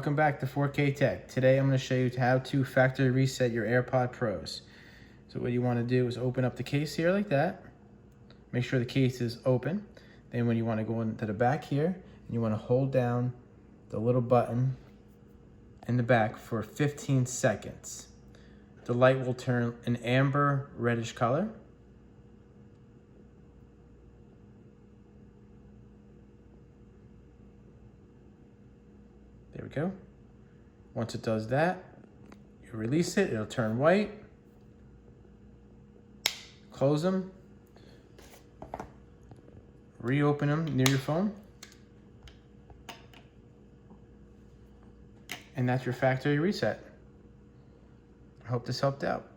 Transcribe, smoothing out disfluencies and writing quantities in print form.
Welcome back to 4K Tech. Today I'm going to show you how to factory reset your AirPod Pros. So what you want to do is open up the case here like that. Make sure the case is open. Then when you want to go into the back here, and you want to hold down the little button in the back for 15 seconds. The light will turn an amber reddish color. There we go. Once it does that, you release it, it'll turn white. Close them. Reopen them near your phone. And that's your factory reset. I hope this helped out.